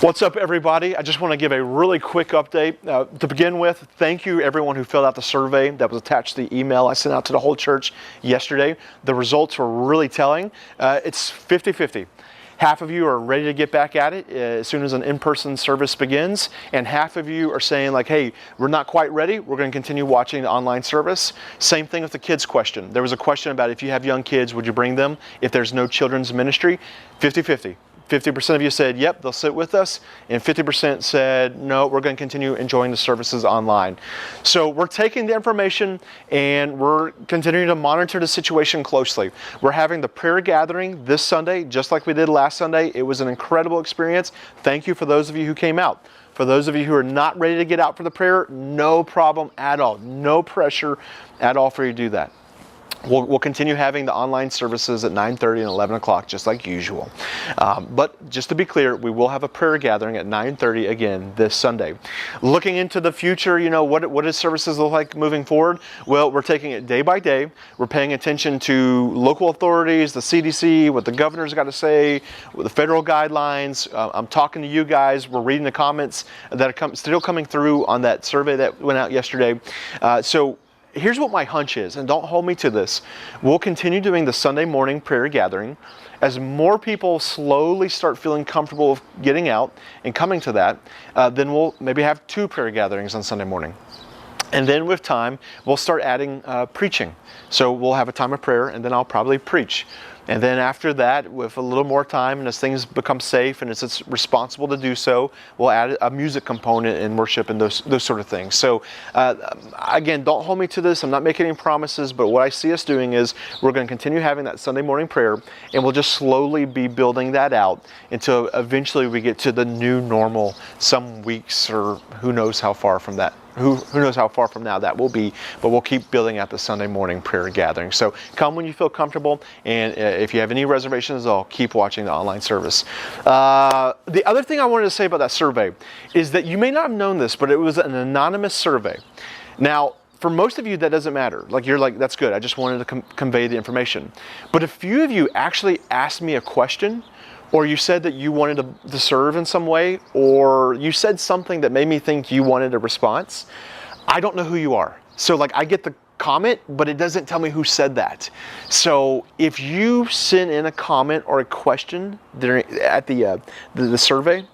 What's up, everybody? I just want to give a really quick update. To begin with, thank you everyone who filled out the survey that was attached to the email I sent out to the whole church yesterday. The results were really telling. It's 50-50. Half of you are ready to get back at it as soon as an in-person service begins, and half of you are saying like, hey, we're not quite ready, we're going to continue watching the online service. Same thing with the kids question. There was a question about if you have young kids, would you bring them if there's no children's ministry? 50-50. 50% of you said, yep, they'll sit with us, and 50% said, no, we're going to continue enjoying the services online. So we're taking the information and we're continuing to monitor the situation closely. We're having the prayer gathering this Sunday, just like we did last Sunday. It was an incredible experience. Thank you for those of you who came out. For those of you who are not ready to get out for the prayer, no problem at all. No pressure at all for you to do that. We'll continue having the online services at 9:30 and 11 o'clock, just like usual. But just to be clear, we will have a prayer gathering at 9:30 again this Sunday. Looking into the future, you know, what does services look like moving forward? Well, we're taking it day by day. We're paying attention to local authorities, the CDC, what the governor's got to say, the federal guidelines. I'm talking to you guys. We're reading the comments that are still coming through on that survey that went out yesterday. So here's what my hunch is, and don't hold me to this. We'll continue doing the Sunday morning prayer gathering. As more people slowly start feeling comfortable with getting out and coming to that, then we'll maybe have 2 prayer gatherings on Sunday morning. And then with time, we'll start adding preaching. So we'll have a time of prayer, and then I'll probably preach. And then after that, with a little more time, and as things become safe and as it's responsible to do so, we'll add a music component in worship and those sort of things. So again, don't hold me to this. I'm not making any promises, but what I see us doing is we're going to continue having that Sunday morning prayer, and we'll just slowly be building that out until eventually we get to the new normal some weeks, or who knows how far from that. Who knows how far from now that will be, but we'll keep building out the Sunday morning prayer gathering. So come when you feel comfortable, and if you have any reservations, I'll keep watching the online service. The other thing I wanted to say about that survey is that you may not have known this, but it was an anonymous survey. Now, for most of you, that doesn't matter. Like, you're like, that's good. I just wanted to convey the information. But a few of you actually asked me a question, or you said that you wanted to serve in some way, or you said something that made me think you wanted a response. I don't know who you are. So like, I get the comment, but it doesn't tell me who said that. So if you send in a comment or a question at the survey,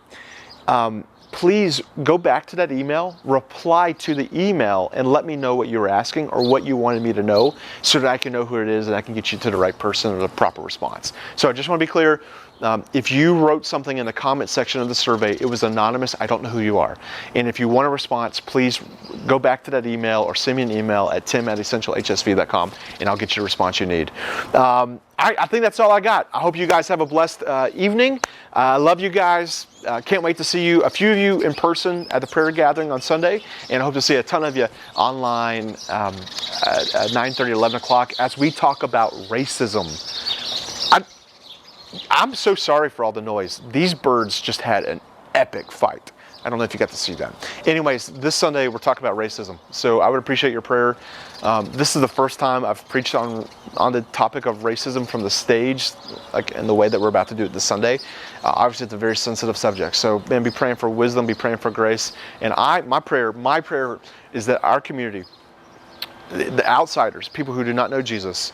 please go back to that email, reply to the email, and let me know what you were asking or what you wanted me to know, so that I can know who it is and I can get you to the right person or the proper response. So I just want to be clear. If you wrote something in the comment section of the survey, it was anonymous. I don't know who you are. And if you want a response, please go back to that email or send me an email at tim@essentialhsv.com, and I'll get you the response you need. I think that's all I got. I hope you guys have a blessed evening. I love you guys. Can't wait to see you, a few of you in person at the prayer gathering on Sunday, and I hope to see a ton of you online at 9:30, 11 o'clock as we talk about racism. I'm so sorry for all the noise. These birds just had an epic fight. I don't know if you got to see that. Anyways, this Sunday we're talking about racism. So I would appreciate your prayer. This is the first time I've preached on the topic of racism from the stage, like in the way that we're about to do it this Sunday. Obviously, it's a very sensitive subject. So, man, be praying for wisdom, be praying for grace. And my prayer is that our community, the outsiders, people who do not know Jesus,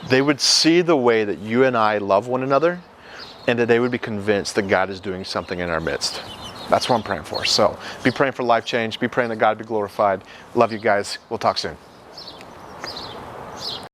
they would see the way that you and I love one another, and that they would be convinced that God is doing something in our midst. That's what I'm praying for. So be praying for life change. Be praying that God be glorified. Love you guys. We'll talk soon.